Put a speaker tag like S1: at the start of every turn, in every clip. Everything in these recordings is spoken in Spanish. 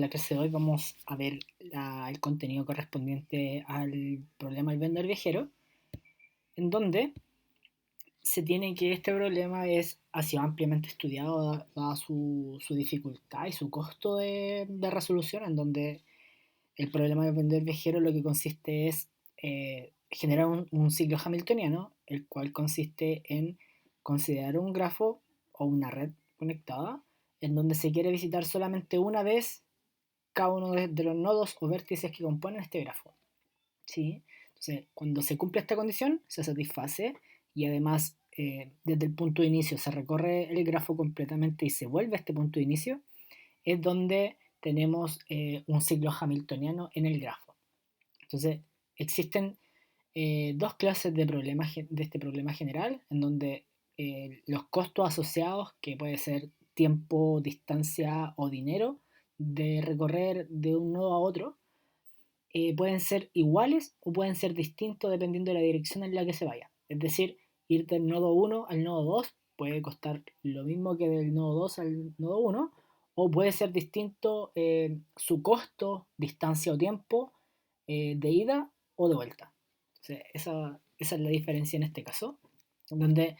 S1: la clase de hoy vamos a ver el contenido correspondiente al problema del vendedor viajero, en donde se tiene que este problema ha sido ampliamente estudiado dada su dificultad y su costo de resolución, en donde el problema del vendedor viajero lo que consiste es generar un ciclo hamiltoniano, el cual consiste en considerar un grafo o una red conectada, en donde se quiere visitar solamente una vez cada uno de los nodos o vértices que componen este grafo. ¿Sí? Entonces, cuando se cumple esta condición, se satisface y además desde el punto de inicio se recorre el grafo completamente y se vuelve a este punto de inicio, es donde tenemos un ciclo hamiltoniano en el grafo. Entonces, existen dos clases de problemas de este problema general, en donde los costos asociados, que puede ser tiempo, distancia o dinero, de recorrer de un nodo a otro, pueden ser iguales o pueden ser distintos dependiendo de la dirección en la que se vaya. Es decir, ir del nodo 1 al nodo 2 puede costar lo mismo que del nodo 2 al nodo 1, o puede ser distinto su costo, distancia o tiempo de ida o de vuelta. O sea, esa es la diferencia en este caso, donde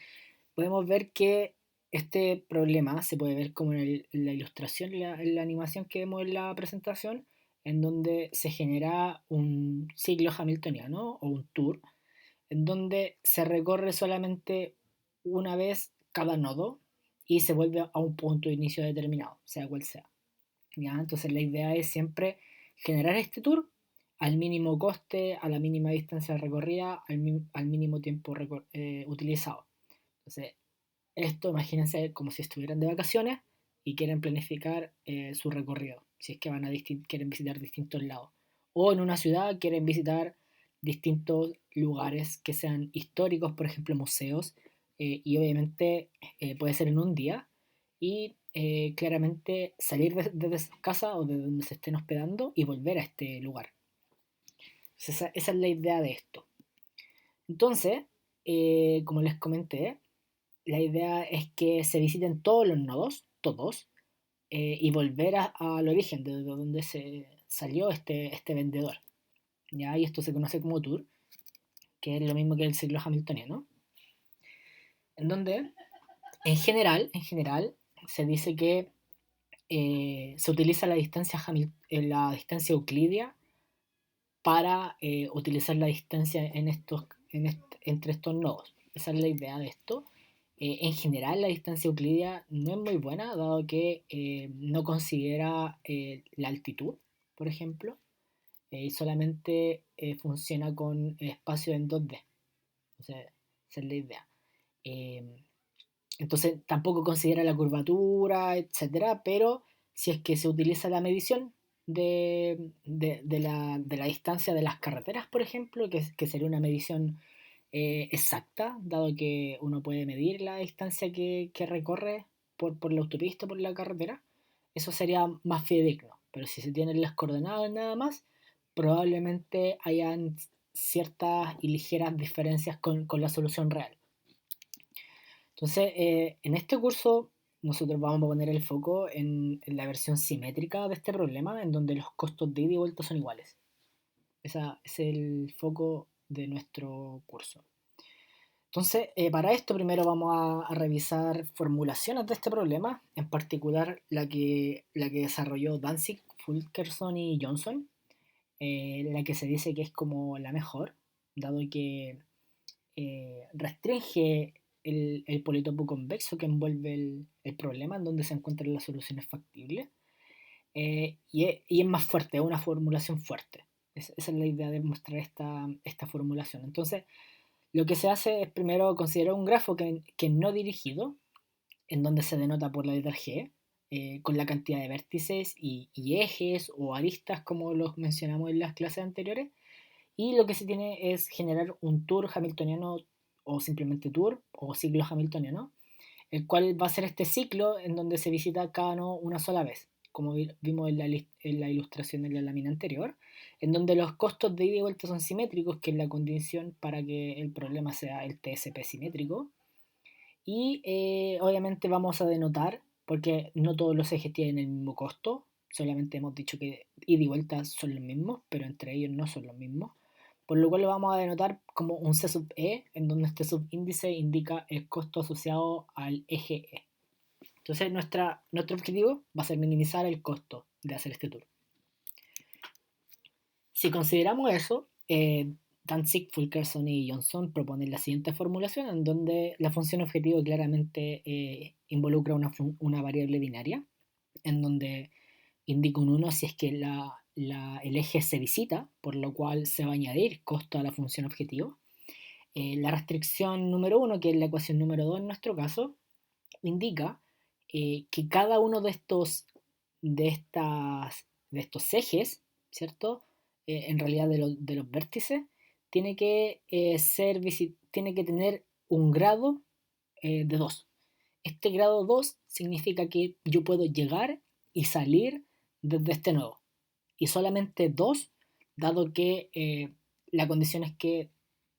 S1: podemos ver que este problema se puede ver como en la ilustración, en la animación que vemos en la presentación, en donde se genera un ciclo hamiltoniano o un tour, en donde se recorre solamente una vez cada nodo y se vuelve a un punto de inicio determinado, sea cual sea. ¿Ya? Entonces la idea es siempre generar este tour al mínimo coste, a la mínima distancia recorrida, al mínimo tiempo utilizado. Entonces, esto imagínense como si estuvieran de vacaciones y quieren planificar su recorrido, si es que quieren visitar distintos lados. O en una ciudad quieren visitar distintos lugares que sean históricos, por ejemplo museos, y obviamente puede ser en un día, y claramente salir desde su casa o de donde se estén hospedando y volver a este lugar. Esa es la idea de esto. Entonces, como les comenté, la idea es que se visiten todos los nodos, todos, y volver al origen, de donde se salió este vendedor. ¿Ya? Y esto se conoce como tour, que es lo mismo que el ciclo hamiltoniano, en donde en general se dice que se utiliza la distancia euclidia para utilizar la distancia entre estos nodos. Esa es la idea de esto. En general, la distancia euclidia no es muy buena, dado que no considera la altitud, por ejemplo, y solamente funciona con espacio en 2D. O sea, esa es la idea. Eh, entonces, tampoco considera la curvatura, etcétera, pero si es que se utiliza la medición de la distancia de las carreteras, por ejemplo, que sería una medición exacta, dado que uno puede medir la distancia que recorre por la autopista, por la carretera, eso sería más fidedigno. Pero si se tienen las coordenadas nada más, probablemente hayan ciertas y ligeras diferencias con la solución real. Entonces, en este curso nosotros vamos a poner el foco en la versión simétrica de este problema, en donde los costos de ida y vuelta son iguales. Ese es el foco de nuestro curso. Entonces, para esto primero vamos a revisar formulaciones de este problema, en particular la que desarrolló Danzig, Fulkerson y Johnson, la que se dice que es como la mejor, dado que restringe el politopo convexo que envuelve el problema, en donde se encuentran las soluciones factibles, y es más fuerte, es una formulación fuerte. Esa es la idea de mostrar esta formulación. Entonces, lo que se hace es primero considerar un grafo que no dirigido, en donde se denota por la letra G, con la cantidad de vértices y ejes o aristas, como los mencionamos en las clases anteriores. Y lo que se tiene es generar un tour hamiltoniano, o simplemente tour o ciclo hamiltoniano, el cual va a ser este ciclo en donde se visita cada nodo una sola vez, como vimos en la ilustración de la lámina anterior, en donde los costos de ida y vuelta son simétricos, que es la condición para que el problema sea el TSP simétrico. Y obviamente vamos a denotar, porque no todos los ejes tienen el mismo costo, solamente hemos dicho que ida y vuelta son los mismos, pero entre ellos no son los mismos, por lo cual lo vamos a denotar como un C sub E, en donde este subíndice indica el costo asociado al eje E. Entonces nuestro objetivo va a ser minimizar el costo de hacer este tour. Si consideramos eso, Danzig, Fulkerson y Johnson proponen la siguiente formulación, en donde la función objetivo claramente involucra una variable binaria, en donde indica un 1 si es que el eje se visita, por lo cual se va a añadir costo a la función objetivo. La restricción número 1, que es la ecuación número 2 en nuestro caso, indica que cada uno de, de estos ejes, ¿cierto? En realidad de los vértices, tiene que, tiene que tener un grado de 2. Este grado 2 significa que yo puedo llegar y salir desde este nodo. Y solamente 2, dado que la condición es que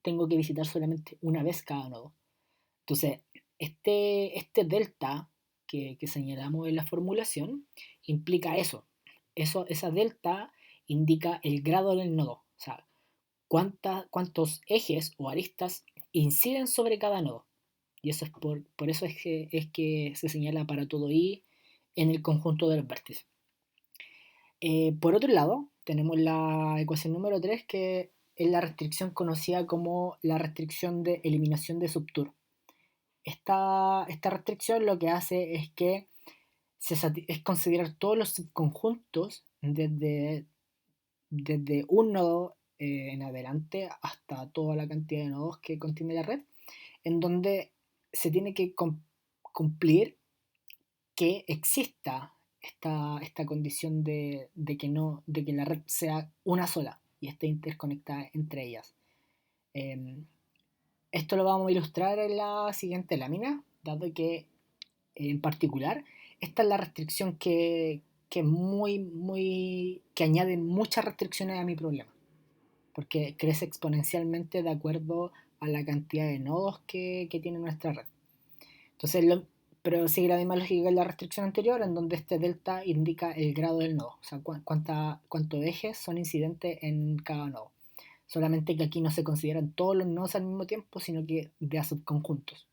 S1: tengo que visitar solamente una vez cada nodo. Entonces, este delta que señalamos en la formulación implica eso. Esa delta indica el grado del nodo. O sea, cuántos ejes o aristas inciden sobre cada nodo. Y eso es por eso es que se señala para todo I en el conjunto de los vértices. Por otro lado, tenemos la ecuación número 3, que es la restricción conocida como la restricción de eliminación de subtour. Esta restricción lo que hace es que es considerar todos los subconjuntos desde un nodo en adelante hasta toda la cantidad de nodos que contiene la red, en donde se tiene que cumplir que exista esta condición de que la red sea una sola y esté interconectada entre ellas. Esto lo vamos a ilustrar en la siguiente lámina, dado que en particular esta es la restricción que añade muchas restricciones a mi problema, porque crece exponencialmente de acuerdo a la cantidad de nodos que tiene nuestra red. Entonces, pero sigue la misma lógica que la restricción anterior, en donde este delta indica el grado del nodo, o sea, cuántos ejes son incidentes en cada nodo. Solamente que aquí no se consideran todos los nodos al mismo tiempo, sino que de a subconjuntos.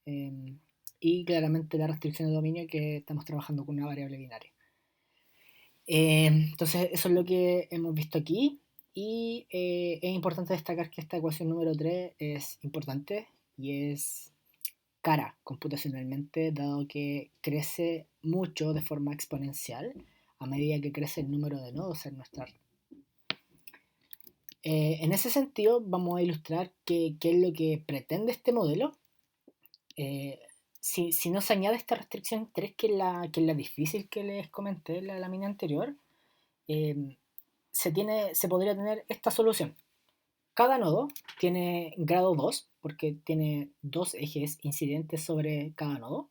S1: Y claramente la restricción de dominio, que estamos trabajando con una variable binaria. Entonces, eso es lo que hemos visto aquí. Y es importante destacar que esta ecuación número 3 es importante y es cara computacionalmente, dado que crece mucho de forma exponencial a medida que crece el número de nodos en nuestra red. En ese sentido, vamos a ilustrar qué es lo que pretende este modelo. Si no se añade esta restricción 3, que es la difícil que les comenté en la lámina anterior, se podría tener esta solución. Cada nodo tiene grado 2, porque tiene dos ejes incidentes sobre cada nodo,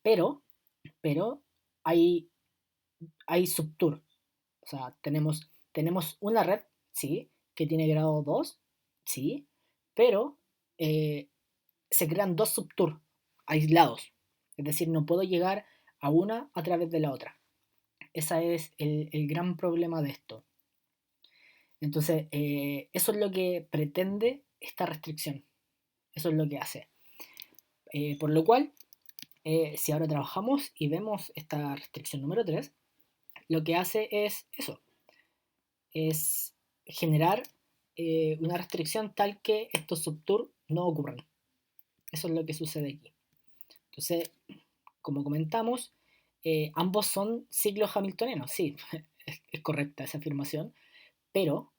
S1: pero hay, hay subtour. O sea, tenemos una red, sí, que tiene grado 2, sí, pero se crean dos subtour aislados. Es decir, no puedo llegar a una a través de la otra. Ese es el gran problema de esto. Entonces, eso es lo que pretende esta restricción. Eso es lo que hace. Por lo cual, si ahora trabajamos y vemos esta restricción número 3, lo que hace es eso. Es generar una restricción tal que estos subtour no ocurran. Eso es lo que sucede aquí. Entonces, como comentamos, ambos son ciclos hamiltonianos. Sí, es correcta esa afirmación, pero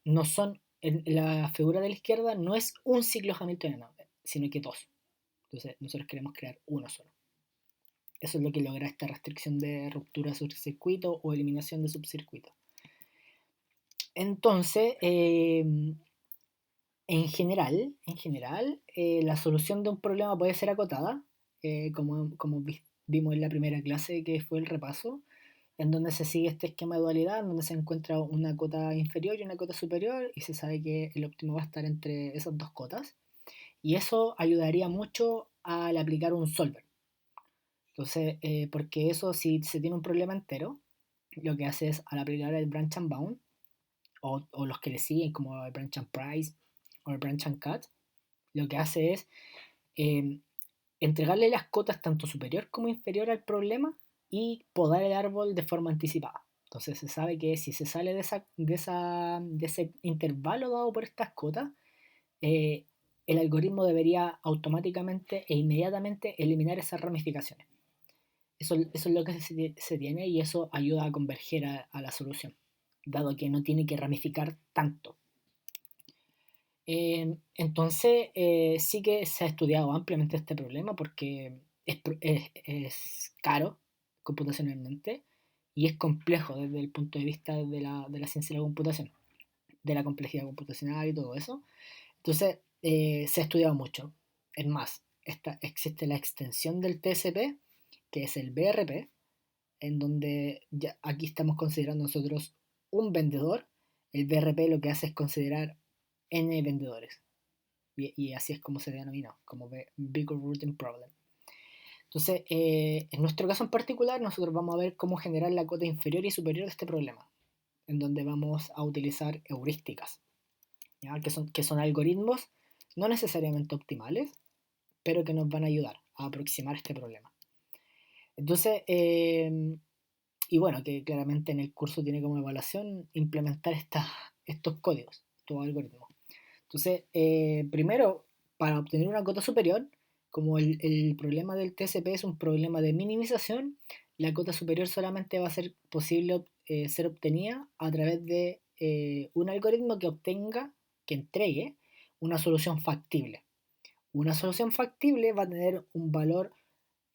S1: no son, la figura de la izquierda no es un ciclo hamiltoniano, sino que dos. Entonces, nosotros queremos crear uno solo. Eso es lo que logra esta restricción de ruptura de subcircuito o eliminación de subcircuito. Entonces, en general, la solución de un problema puede ser acotada, como vimos en la primera clase, que fue el repaso, en donde se sigue este esquema de dualidad, en donde se encuentra una cota inferior y una cota superior, y se sabe que el óptimo va a estar entre esas dos cotas, y eso ayudaría mucho al aplicar un solver. Entonces, porque eso, si se tiene un problema entero, lo que hace es, al aplicar el branch and bound, o los que le siguen, como el branch and price o el branch and cut, lo que hace es eh, entregarle las cotas tanto superior como inferior al problema y podar el árbol de forma anticipada. Entonces se sabe que si se sale de ese intervalo dado por estas cotas, eh, el algoritmo debería automáticamente e inmediatamente eliminar esas ramificaciones. Eso es lo que se tiene y eso ayuda a converger a la solución, dado que no tiene que ramificar tanto. Entonces, sí que se ha estudiado ampliamente este problema porque es caro computacionalmente y es complejo desde el punto de vista de la ciencia de la computación, de la complejidad computacional y todo eso. Entonces, se ha estudiado mucho. Es más, existe la extensión del TSP, que es el BRP, en donde ya aquí estamos considerando nosotros un vendedor. El BRP lo que hace es considerar n vendedores. Y así es como se denominó, como Big Routing Problem. Entonces, en nuestro caso en particular, nosotros vamos a ver cómo generar la cota inferior y superior de este problema, en donde vamos a utilizar heurísticas, ¿ya? Que son algoritmos no necesariamente optimales, pero que nos van a ayudar a aproximar este problema. Entonces, y bueno, que claramente en el curso tiene como evaluación implementar estos códigos, estos algoritmos. Entonces, primero, para obtener una cota superior, como el problema del TCP es un problema de minimización, la cota superior solamente va a ser posible ser obtenida a través de un algoritmo que entregue una solución factible. Una solución factible va a tener un valor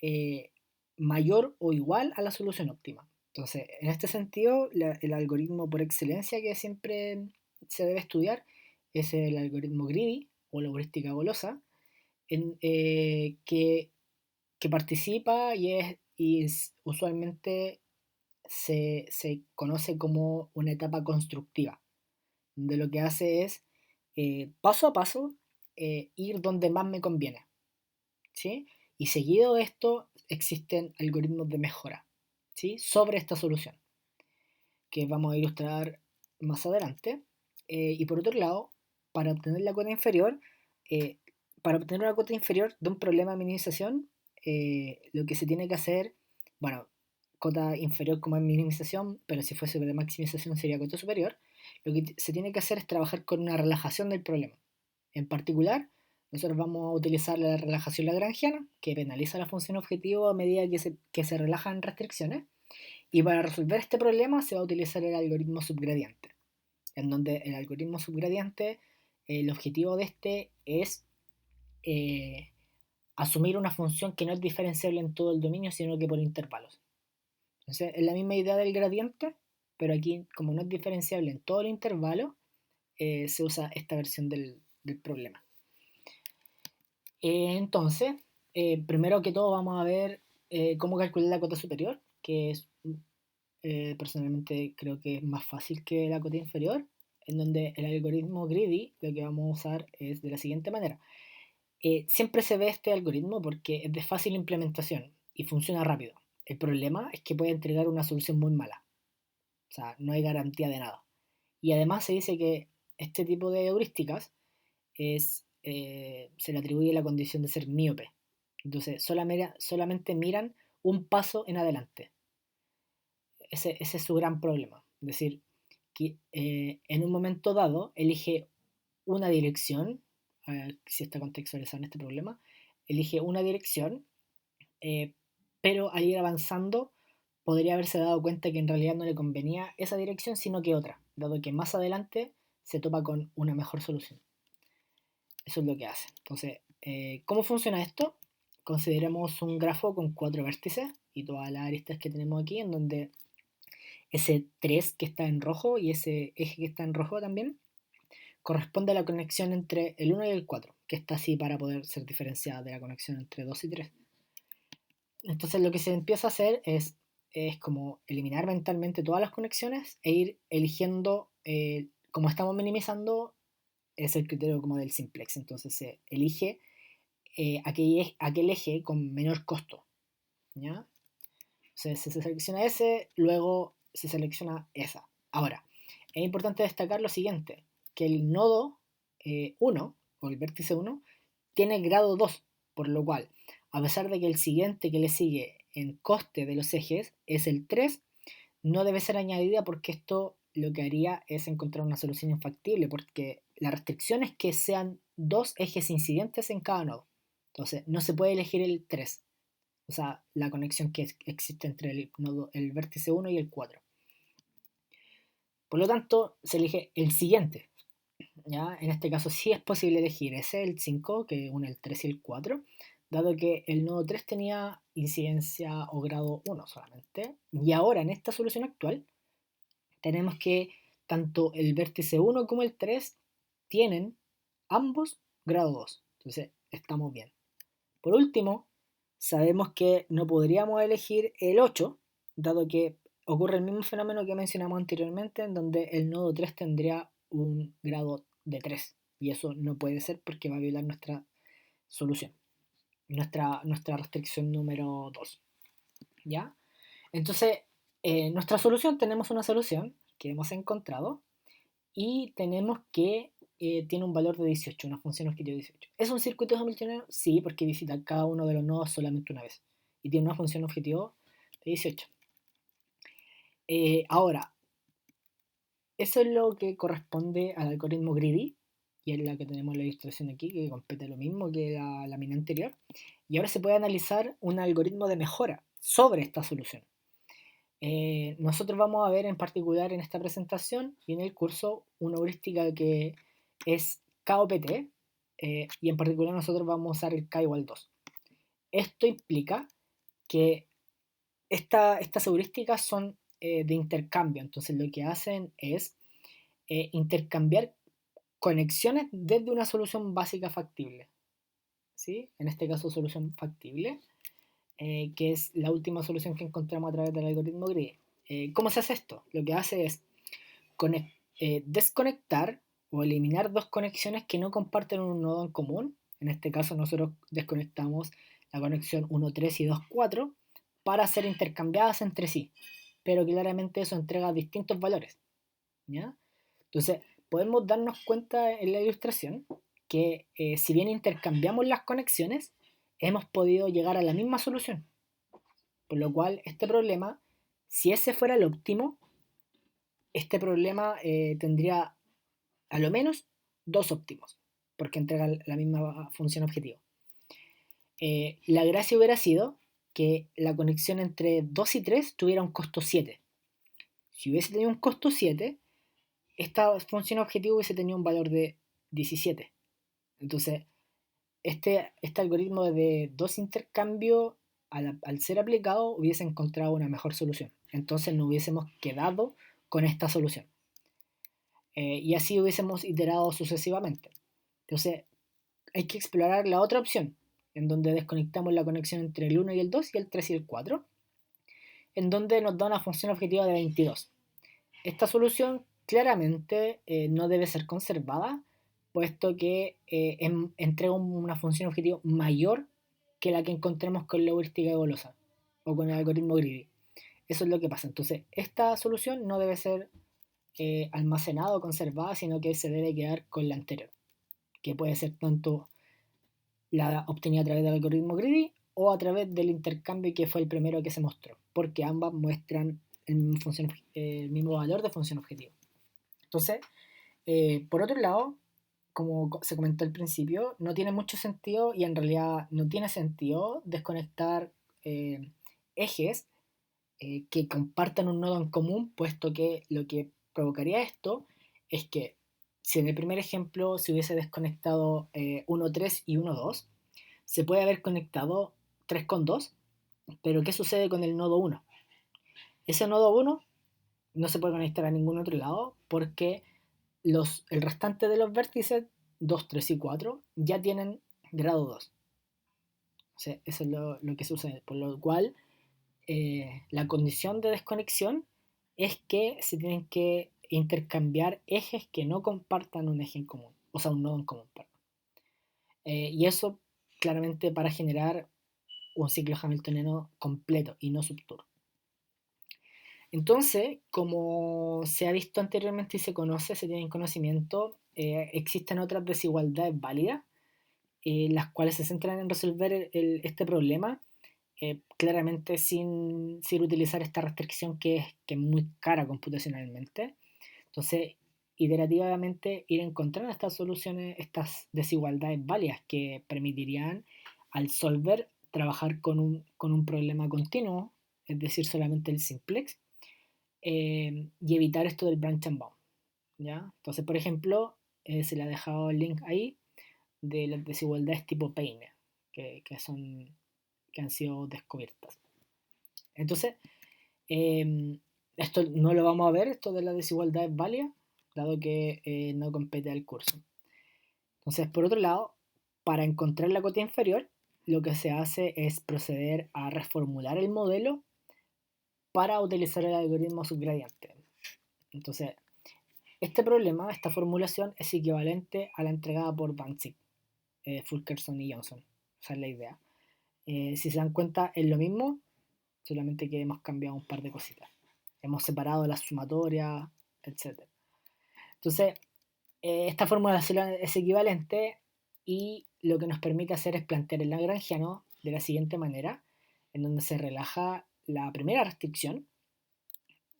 S1: eh, mayor o igual a la solución óptima. Entonces, en este sentido, el algoritmo por excelencia que siempre se debe estudiar es el algoritmo greedy o la heurística golosa, que participa usualmente se conoce como una etapa constructiva, donde lo que hace es paso a paso ir donde más me conviene, ¿sí? Y seguido de esto existen algoritmos de mejora, ¿sí? Sobre esta solución, que vamos a ilustrar más adelante. Y por otro lado, para obtener la cota inferior, eh, para obtener una cota inferior de un problema de minimización, lo que se tiene que hacer, bueno, cota inferior como es minimización, pero si fuese de maximización sería cota superior, lo que se tiene que hacer es trabajar con una relajación del problema. En particular, nosotros vamos a utilizar la relajación lagrangiana, que penaliza la función objetivo a medida que se relajan restricciones. Y para resolver este problema se va a utilizar el algoritmo subgradiente, en donde el algoritmo subgradiente, el objetivo de este es eh, asumir una función que no es diferenciable en todo el dominio, sino que por intervalos. Entonces, es la misma idea del gradiente, pero aquí, como no es diferenciable en todo el intervalo, se usa esta versión del problema. Entonces, primero que todo vamos a ver cómo calcular la cota superior, que es personalmente creo que es más fácil que la cota inferior, en donde el algoritmo greedy lo que vamos a usar es de la siguiente manera. Siempre se ve este algoritmo porque es de fácil implementación y funciona rápido. El problema es que puede entregar una solución muy mala, o sea, no hay garantía de nada. Y además se dice que este tipo de heurísticas se le atribuye la condición de ser míope. Entonces, solamente miran un paso en adelante. Ese es su gran problema. Es decir, que en un momento dado elige una dirección, si está contextualizado en este problema, elige una dirección, eh, pero al ir avanzando podría haberse dado cuenta que en realidad no le convenía esa dirección, sino que otra, dado que más adelante se topa con una mejor solución. Eso es lo que hace. Entonces, ¿cómo funciona esto? Consideremos un grafo con 4 vértices y todas las aristas que tenemos aquí, en donde ese 3 que está en rojo y ese eje que está en rojo también corresponde a la conexión entre el 1 y el 4, que está así para poder ser diferenciada de la conexión entre 2 y 3. Entonces lo que se empieza a hacer es como eliminar mentalmente todas las conexiones e ir eligiendo, como estamos minimizando, es el criterio como del simplex. Entonces se elige aquel eje con menor costo. ¿ya? Se selecciona ese, luego se selecciona esa. Ahora, es importante destacar lo siguiente, que el nodo 1, o el vértice 1, tiene grado 2, por lo cual, a pesar de que el siguiente que le sigue en coste de los ejes es el 3, no debe ser añadida porque esto lo que haría es encontrar una solución infactible, porque la restricción es que sean dos ejes incidentes en cada nodo. Entonces, no se puede elegir el 3, o sea, la conexión que existe entre el vértice 1 y el 4. Por lo tanto, se elige el siguiente. ¿Ya? En este caso sí es posible elegir ese, el 5, que une el 3 y el 4, dado que el nodo 3 tenía incidencia o grado 1 solamente. Y ahora, en esta solución actual, tenemos que tanto el vértice 1 como el 3 tienen ambos grado 2. Entonces, estamos bien. Por último, sabemos que no podríamos elegir el 8, dado que ocurre el mismo fenómeno que mencionamos anteriormente, en donde el nodo 3 tendría un grado de 3. Y eso no puede ser porque va a violar nuestra solución, nuestra restricción número 2. ¿Ya? Entonces, nuestra solución, tenemos una solución que hemos encontrado y tenemos que tiene un valor de 18, una función objetivo de 18. ¿Es un circuito hamiltoniano? Sí, porque visita cada uno de los nodos solamente una vez. Y tiene una función objetivo de 18. Ahora, eso es lo que corresponde al algoritmo greedy, y es la que tenemos la ilustración aquí, que compete lo mismo que la lámina anterior. Y ahora se puede analizar un algoritmo de mejora sobre esta solución. Nosotros vamos a ver en particular en esta presentación y en el curso una heurística que es KOPT, y en particular nosotros vamos a usar el K igual 2. Esto implica que estas heurísticas son de intercambio, entonces lo que hacen es intercambiar conexiones desde una solución básica factible, ¿sí? En este caso solución factible, que es la última solución que encontramos a través del algoritmo greedy. ¿Cómo se hace esto? Lo que hace es desconectar o eliminar dos conexiones que no comparten un nodo en común. En este caso nosotros desconectamos la conexión 1.3 y 2.4 para ser intercambiadas entre sí, pero claramente eso entrega distintos valores, ¿ya? Entonces podemos darnos cuenta en la ilustración que si bien intercambiamos las conexiones, hemos podido llegar a la misma solución, por lo cual este problema, si ese fuera el óptimo, este problema tendría a lo menos dos óptimos, porque entrega la misma función objetivo. La gracia hubiera sido que la conexión entre 2 y 3 tuviera un costo 7. Si hubiese tenido un costo 7, esta función objetivo hubiese tenido un valor de 17. Entonces, este algoritmo de dos intercambios, al ser aplicado, hubiese encontrado una mejor solución. Entonces, no hubiésemos quedado con esta solución. Y así hubiésemos iterado sucesivamente. Entonces, hay que explorar la otra opción, en donde desconectamos la conexión entre el 1 y el 2 y el 3 y el 4, en donde nos da una función objetiva de 22. Esta solución claramente no debe ser conservada, puesto que entrega una función objetivo mayor que la que encontremos con la heurística de Golosa o con el algoritmo greedy. Eso es lo que pasa. Entonces, esta solución no debe ser almacenada o conservada, sino que se debe quedar con la anterior, que puede ser tanto la obtenida a través del algoritmo greedy o a través del intercambio que fue el primero que se mostró, porque ambas muestran el mismo valor de función objetivo. Entonces, por otro lado, como se comentó al principio, no tiene mucho sentido y en realidad no tiene sentido desconectar ejes que compartan un nodo en común, puesto que lo que provocaría esto es que si en el primer ejemplo se hubiese desconectado 1.3 y 1.2, se puede haber conectado 3 con 2, pero ¿qué sucede con el nodo 1? Ese nodo 1 no se puede conectar a ningún otro lado porque el restante de los vértices 2, 3 y 4 ya tienen grado 2. O sea, eso es lo que sucede, por lo cual la condición de desconexión es que se tienen que intercambiar ejes que no compartan un eje en común, o sea, un nodo en común, perdón. Y eso claramente para generar un ciclo hamiltoniano completo y no subturbo. Entonces, como se ha visto anteriormente y se conoce, se tiene en conocimiento, existen otras desigualdades válidas, las cuales se centran en resolver este problema, claramente sin utilizar esta restricción que es muy cara computacionalmente. Entonces, iterativamente ir encontrando estas soluciones, estas desigualdades válidas que permitirían al solver trabajar con un problema continuo, es decir, solamente el simplex, y evitar esto del branch and bound, ¿ya? Entonces, por ejemplo, se le ha dejado el link ahí de las desigualdades tipo Peine, que han sido descubiertas. Entonces, esto no lo vamos a ver, esto de las desigualdades válidas, dado que no compete al curso. Entonces, por otro lado, para encontrar la cota inferior, lo que se hace es proceder a reformular el modelo para utilizar el algoritmo subgradiente. Entonces, este problema, esta formulación, es equivalente a la entregada por Danzig, Fulkerson y Johnson. Esa es la idea. Si se dan cuenta, es lo mismo, solamente que hemos cambiado un par de cositas. Hemos separado las sumatorias, etc. Entonces, esta formulación es equivalente y lo que nos permite hacer es plantear el lagrangiano de la siguiente manera, en donde se relaja la primera restricción,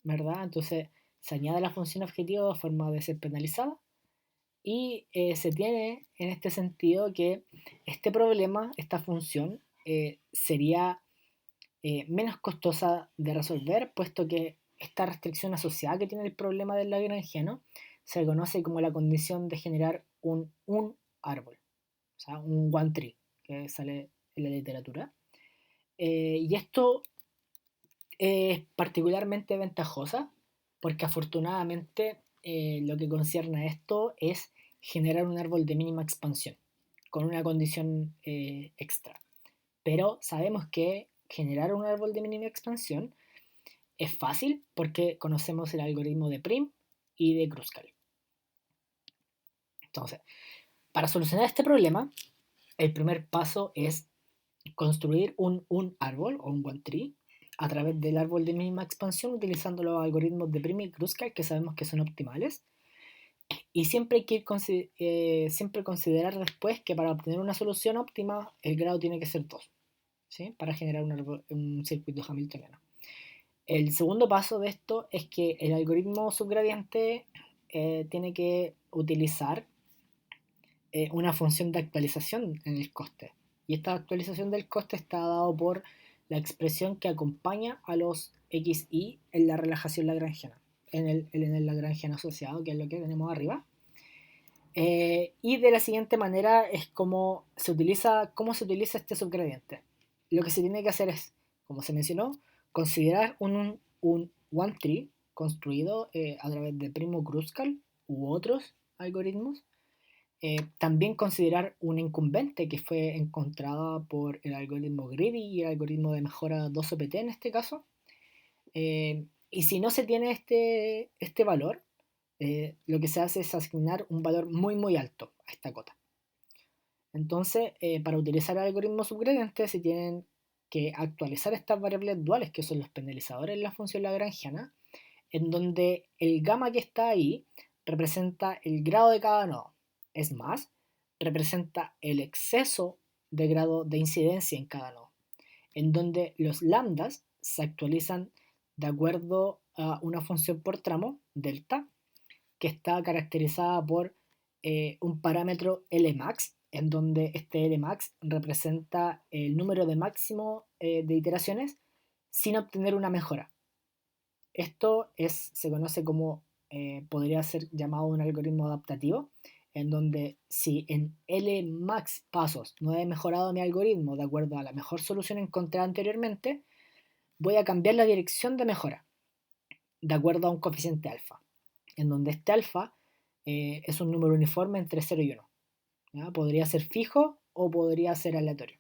S1: ¿verdad? Entonces, se añade la función objetivo de forma de ser penalizada y se tiene en este sentido que este problema, esta función, sería menos costosa de resolver, puesto que esta restricción asociada que tiene el problema del lagrangiano se conoce como la condición de generar un árbol, o sea, un one tree, que sale en la literatura. Y esto es particularmente ventajosa porque afortunadamente lo que concierne a esto es generar un árbol de mínima expansión con una condición extra. Pero sabemos que generar un árbol de mínima expansión es fácil porque conocemos el algoritmo de Prim y de Kruskal. Entonces, para solucionar este problema, el primer paso es construir un árbol o un one tree a través del árbol de mínima expansión utilizando los algoritmos de Prim y Kruskal que sabemos que son optimales. Y siempre hay que siempre considerar después que para obtener una solución óptima el grado tiene que ser 2, ¿sí? Para generar un circuito hamiltoniano. El segundo paso de esto es que el algoritmo subgradiente tiene que utilizar una función de actualización en el coste. Y esta actualización del coste está dado por la expresión que acompaña a los xi en la relajación lagrangiana, en el lagrangiano asociado, que es lo que tenemos arriba. Y de la siguiente manera es cómo se utiliza este subgradiente. Lo que se tiene que hacer es, como se mencionó, considerar un one tree construido a través de Primo Kruskal u otros algoritmos. También considerar una incumbente que fue encontrada por el algoritmo Greedy y el algoritmo de mejora 2OPT en este caso. Y si no se tiene este valor, lo que se hace es asignar un valor muy muy alto a esta cota. Entonces, para utilizar el algoritmo subgradiente se tienen que actualizar estas variables duales que son los penalizadores en la función lagrangiana, en donde el gamma que está ahí representa el grado de cada nodo. Es más, representa el exceso de grado de incidencia en cada nodo, en donde los lambdas se actualizan de acuerdo a una función por tramo, delta, que está caracterizada por un parámetro Lmax, en donde este Lmax representa el número de máximo de iteraciones sin obtener una mejora. Esto se conoce como, podría ser llamado un algoritmo adaptativo, en donde si en Lmax pasos no he mejorado mi algoritmo de acuerdo a la mejor solución encontrada anteriormente, voy a cambiar la dirección de mejora de acuerdo a un coeficiente alfa, en donde este alfa es un número uniforme entre 0 y 1. ¿Ya? Podría ser fijo o podría ser aleatorio,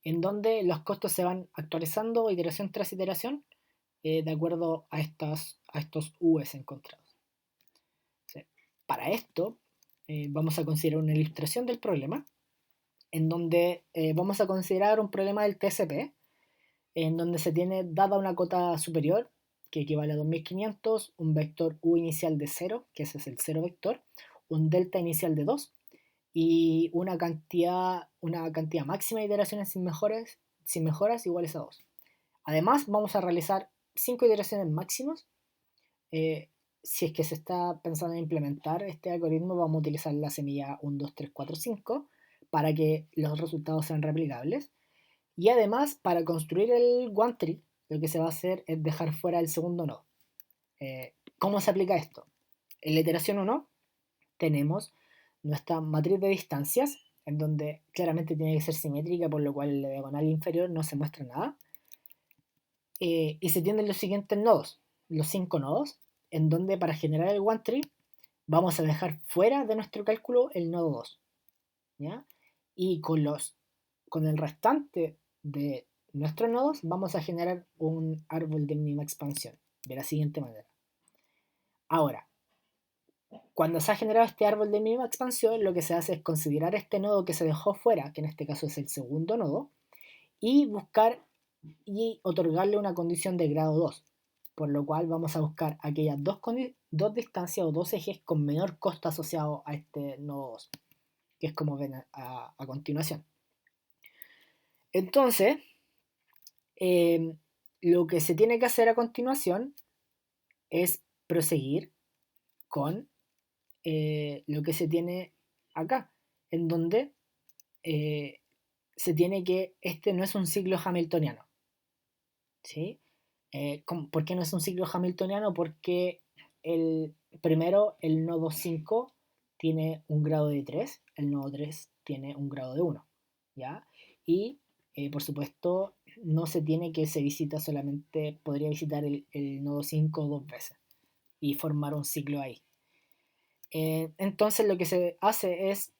S1: en donde los costos se van actualizando iteración tras iteración de acuerdo a estos U's encontrados. ¿Sí? Para esto vamos a considerar una ilustración del problema en donde vamos a considerar un problema del TCP, en donde se tiene dada una cota superior, que equivale a 2500, un vector U inicial de 0, que ese es el 0 vector, un delta inicial de 2, y una cantidad máxima de iteraciones sin mejoras iguales a 2. Además, vamos a realizar 5 iteraciones máximas. Eh, si es que se está pensando en implementar este algoritmo, vamos a utilizar la semilla 1, 2, 3, 4, 5 para que los resultados sean replicables. Y además, para construir el one tree, lo que se va a hacer es dejar fuera el segundo nodo. ¿Cómo se aplica esto? En la iteración 1 tenemos nuestra matriz de distancias, en donde claramente tiene que ser simétrica, por lo cual en la diagonal inferior no se muestra nada. Y se tienen los siguientes nodos, los 5 nodos, en donde para generar el one tree vamos a dejar fuera de nuestro cálculo el nodo 2. ¿Ya? Y con el restante de nuestros nodos vamos a generar un árbol de mínima expansión de la siguiente manera. Ahora, cuando se ha generado este árbol de mínima expansión, lo que se hace es considerar este nodo que se dejó fuera, que en este caso es el segundo nodo, y buscar y otorgarle una condición de grado 2, por lo cual vamos a buscar aquellas dos distancias o dos ejes con menor costo asociado a este nodo 2, que es como ven a continuación. Entonces, lo que se tiene que hacer a continuación es proseguir con lo que se tiene acá, en donde se tiene que, este no es un ciclo hamiltoniano, ¿sí? ¿Por qué no es un ciclo hamiltoniano? Porque primero el nodo 5 tiene un grado de 3, el nodo 3 tiene un grado de 1, ¿ya? Y por supuesto no se tiene que se visita solamente, podría visitar el nodo 5 dos veces y formar un ciclo ahí. Entonces lo que se hace es,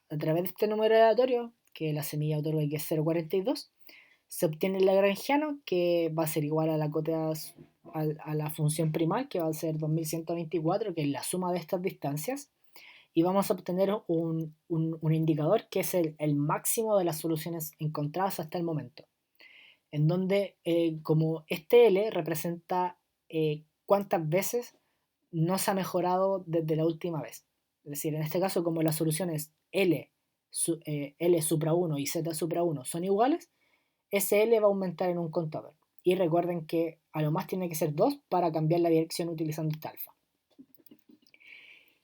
S1: a través de este número aleatorio, que la semilla otorga que es 0,42, se obtiene el lagrangiano, que va a ser igual a la función primal, que va a ser 2124, que es la suma de estas distancias, y vamos a obtener un indicador que es el máximo de las soluciones encontradas hasta el momento, en donde como este L representa cuántas veces no se ha mejorado desde la última vez. Es decir, en este caso, como las soluciones L supra 1 y Z supra 1 son iguales, ese L va a aumentar en un contador. Y recuerden que a lo más tiene que ser 2 para cambiar la dirección utilizando este alfa.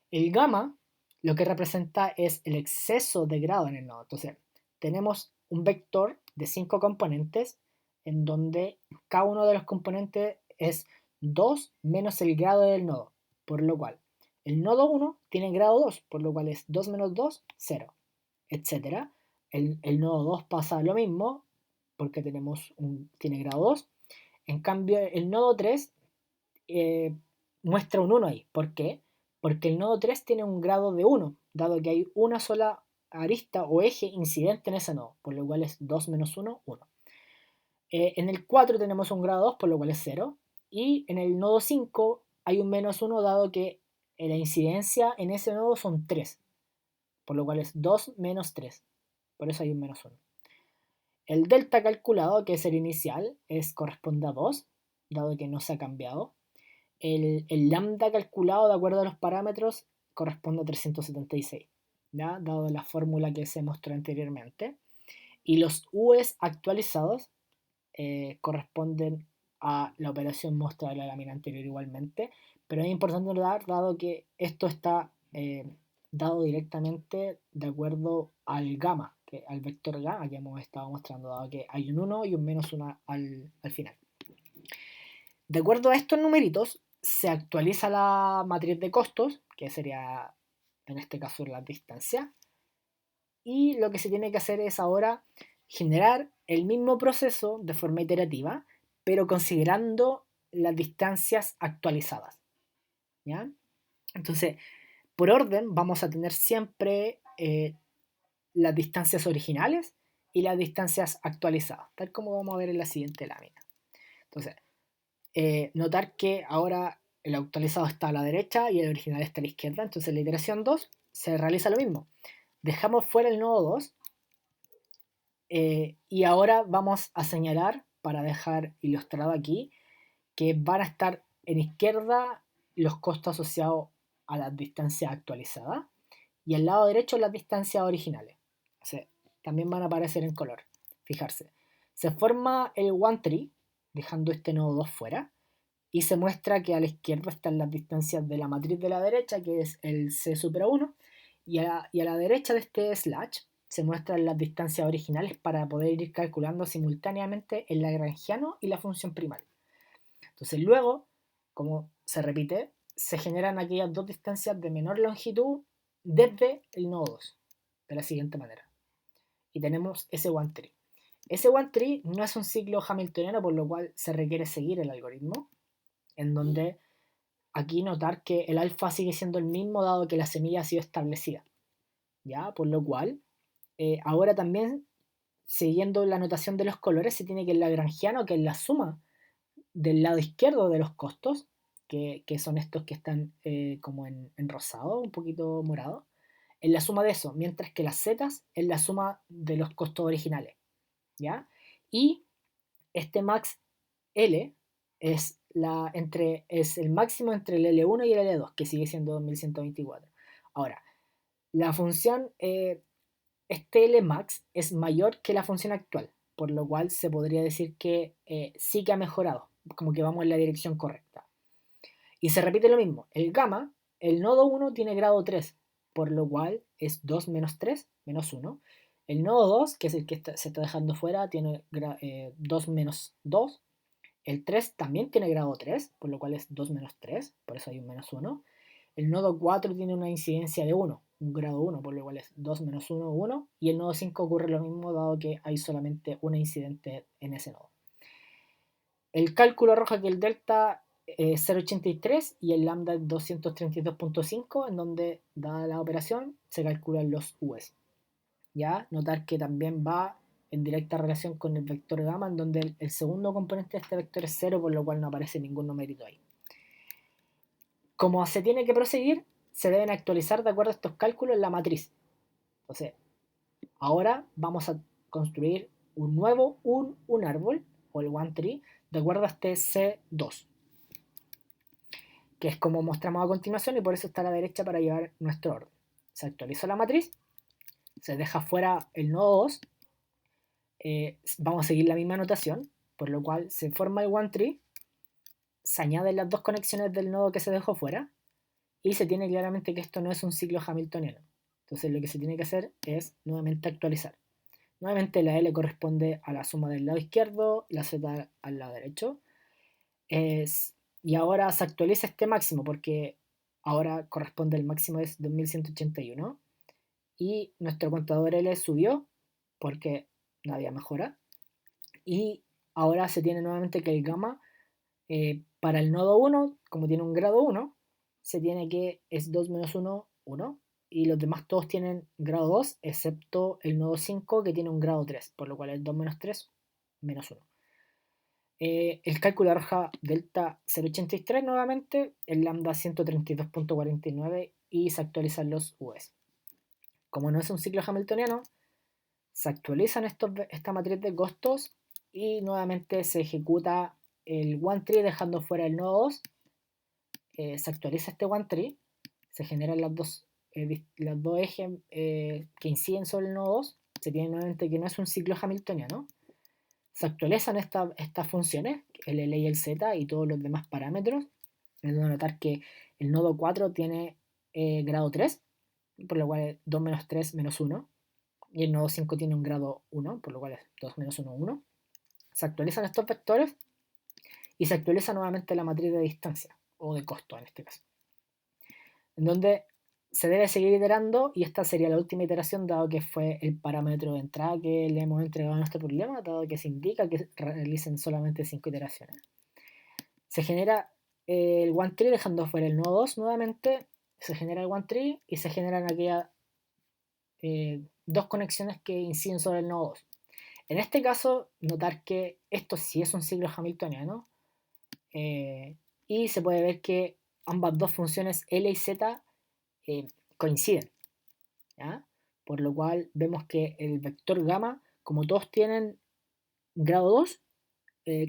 S1: El gamma lo que representa es el exceso de grado en el nodo. Entonces, tenemos un vector de 5 componentes en donde cada uno de los componentes es 2 menos el grado del nodo, por lo cual el nodo 1 tiene grado 2, por lo cual es 2 menos 2, 0, etc. El nodo 2 pasa lo mismo, porque tiene grado 2. En cambio, el nodo 3 eh, muestra un 1 ahí. ¿Por qué? Porque el nodo 3 tiene un grado de 1, dado que hay una sola arista o eje incidente en ese nodo, por lo cual es 2 menos 1, 1. En el 4 tenemos un grado 2, por lo cual es 0. Y en el nodo 5 hay un menos 1, dado que la incidencia en ese nodo son 3, por lo cual es 2 menos 3. Por eso hay un menos 1. El delta calculado, que es el inicial, corresponde a 2, dado que no se ha cambiado. El lambda calculado de acuerdo a los parámetros corresponde a 376, ¿ya? Dado la fórmula que se mostró anteriormente. Y los U's actualizados corresponden a la operación mostrada en la lámina anterior igualmente, pero es importante notar, dado que esto está dado directamente de acuerdo al gamma, al vector gamma que hemos estado mostrando, dado que hay un 1 y un menos 1 al final. De acuerdo a estos numeritos, se actualiza la matriz de costos, que sería en este caso la distancia, y lo que se tiene que hacer es ahora generar el mismo proceso de forma iterativa, pero considerando las distancias actualizadas, ¿ya? Entonces, por orden, vamos a tener siempre las distancias originales y las distancias actualizadas, tal como vamos a ver en la siguiente lámina. Entonces, notar que ahora el actualizado está a la derecha y el original está a la izquierda, entonces en la iteración 2 se realiza lo mismo. Dejamos fuera el nodo 2 Y ahora vamos a señalar, para dejar ilustrado aquí, que van a estar en izquierda los costos asociados a las distancias actualizadas y al lado derecho las distancias originales. O sea, también van a aparecer en color. Fijarse. Se forma el one tree, dejando este nodo 2 fuera, y se muestra que a la izquierda están las distancias de la matriz de la derecha, que es el C supera 1, y a la derecha de este slash se muestran las distancias originales para poder ir calculando simultáneamente el lagrangiano y la función primaria. Entonces luego, como se repite, se generan aquellas dos distancias de menor longitud desde el nodo 2, de la siguiente manera. Y tenemos ese one tree. Ese one tree no es un ciclo hamiltoniano, por lo cual se requiere seguir el algoritmo, en donde aquí notar que el alfa sigue siendo el mismo dado que la semilla ha sido establecida. ¿Ya? Por lo cual, ahora también, siguiendo la notación de los colores, se tiene que el lagrangiano, que es la suma del lado izquierdo de los costos, que son estos que están como en rosado, un poquito morado, es la suma de eso, mientras que las zetas es la suma de los costos originales, ¿ya? Y este max L es el máximo entre el L1 y el L2, que sigue siendo 2124. Ahora, la función, este L max es mayor que la función actual, por lo cual se podría decir que sí que ha mejorado, como que vamos en la dirección correcta. Y se repite lo mismo, el gamma, el nodo 1 tiene grado 3, por lo cual es 2 menos 3 menos 1. El nodo 2, que es el que se está dejando fuera, tiene 2 menos 2. El 3 también tiene grado 3, por lo cual es 2 menos 3, por eso hay un menos 1. El nodo 4 tiene una incidencia de 1, un grado 1, por lo cual es 2 menos 1, 1. Y el nodo 5 ocurre lo mismo, dado que hay solamente una incidente en ese nodo. El cálculo arroja que el delta es 0,83 y el lambda es 232.5, en donde, dada la operación, se calculan los U's. ¿Ya? Notar que también va en directa relación con el vector gamma, en donde el segundo componente de este vector es 0, por lo cual no aparece ningún numerito ahí. Como se tiene que proseguir, se deben actualizar de acuerdo a estos cálculos en la matriz. Entonces, ahora vamos a construir un árbol, o el one tree, de acuerdo a este C2, que es como mostramos a continuación, y por eso está a la derecha para llevar nuestro orden. Se actualiza la matriz, se deja fuera el nodo 2, vamos a seguir la misma notación, por lo cual se forma el one tree, se añaden las dos conexiones del nodo que se dejó fuera, y se tiene claramente que esto no es un ciclo hamiltoniano. Entonces lo que se tiene que hacer es nuevamente actualizar. Nuevamente la L corresponde a la suma del lado izquierdo, la Z al lado derecho. Y ahora se actualiza este máximo porque ahora corresponde el máximo es 2181. Y nuestro contador L subió porque no había mejora. Y ahora se tiene nuevamente que el gamma para el nodo 1, como tiene un grado 1, se tiene que es 2 menos 1, 1. Y los demás todos tienen grado 2, excepto el nodo 5 que tiene un grado 3, por lo cual es 2 menos 3, menos 1. El cálculo arroja delta 0,83 nuevamente, el lambda 132.49 y se actualizan los U's. Como no es un ciclo hamiltoniano, se actualizan esta matriz de costos y nuevamente se ejecuta el one tree dejando fuera el nodo 2. Se actualiza este one tree, se generan los dos ejes que inciden sobre el nodo 2. Se tiene nuevamente que no es un ciclo hamiltoniano. Se actualizan estas funciones, el L y el Z y todos los demás parámetros. Es de notar que el nodo 4 tiene grado 3, por lo cual es 2 menos 3 menos 1. Y el nodo 5 tiene un grado 1, por lo cual es 2 menos 1, 1. Se actualizan estos vectores y se actualiza nuevamente la matriz de distancia, o de costo en este caso, en donde se debe seguir iterando, y esta sería la última iteración, dado que fue el parámetro de entrada que le hemos entregado a nuestro problema, dado que se indica que realicen solamente 5 iteraciones. Se genera el one tree dejando fuera el nodo 2 nuevamente, se genera el one tree y se generan aquellas dos conexiones que inciden sobre el nodo 2. En este caso, notar que esto sí es un ciclo hamiltoniano, y se puede ver que ambas dos funciones L y Z coinciden, ¿ya? Por lo cual vemos que el vector gamma como todos tienen grado 2,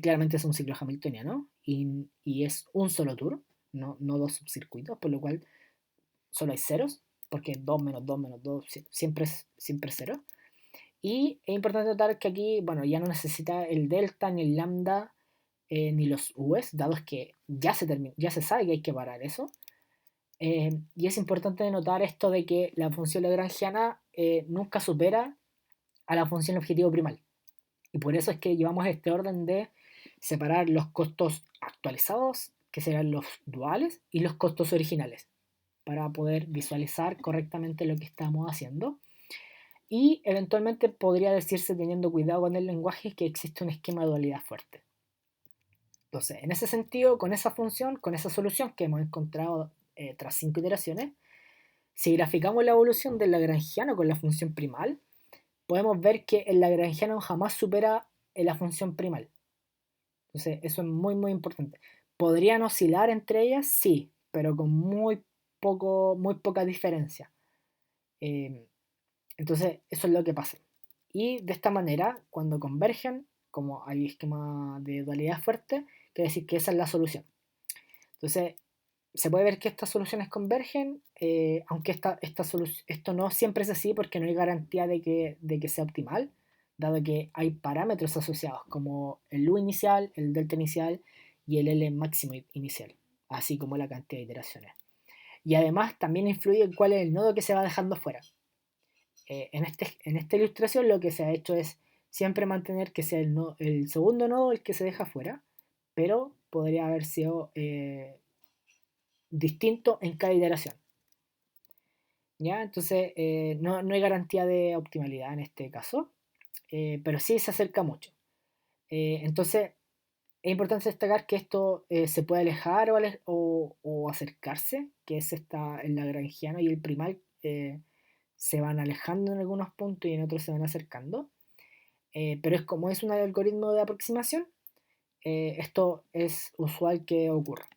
S1: claramente es un ciclo hamiltoniano y es un solo tour, no dos subcircuitos, por lo cual solo hay ceros, porque 2 menos 2 menos 2 siempre es cero. Y es importante notar que aquí, bueno, ya no necesita el delta ni el lambda ni los U's, dado que ya se sabe que hay que parar eso. Y es importante notar esto de que la función lagrangiana nunca supera a la función objetivo primal. Y por eso es que llevamos este orden de separar los costos actualizados, que serán los duales, y los costos originales, para poder visualizar correctamente lo que estamos haciendo. Y eventualmente podría decirse, teniendo cuidado con el lenguaje, que existe un esquema de dualidad fuerte. Entonces, en ese sentido, con esa función, con esa solución que hemos encontrado tras 5 iteraciones, si graficamos la evolución del lagrangiano con la función primal, podemos ver que el lagrangiano jamás supera la función primal. Entonces, eso es muy importante. ¿Podrían oscilar entre ellas? Sí, pero con muy poca diferencia. Eh, entonces, eso es lo que pasa. Y de esta manera, cuando convergen, como hay esquema de dualidad fuerte, quiere decir que esa es la solución. Entonces, se puede ver que estas soluciones convergen, aunque esto no siempre es así porque no hay garantía de que sea optimal, dado que hay parámetros asociados como el U inicial, el delta inicial y el L máximo inicial, así como la cantidad de iteraciones. Y además también influye en cuál es el nodo que se va dejando fuera. En esta ilustración lo que se ha hecho es siempre mantener que sea el segundo nodo el que se deja fuera, pero podría haber sido distinto en cada iteración. ¿Ya? Entonces, no hay garantía de optimalidad en este caso, pero sí se acerca mucho. Entonces, es importante destacar que esto se puede alejar o acercarse, que es el lagrangiano y el primal se van alejando en algunos puntos y en otros se van acercando. Pero como es un algoritmo de aproximación, esto es usual que ocurra.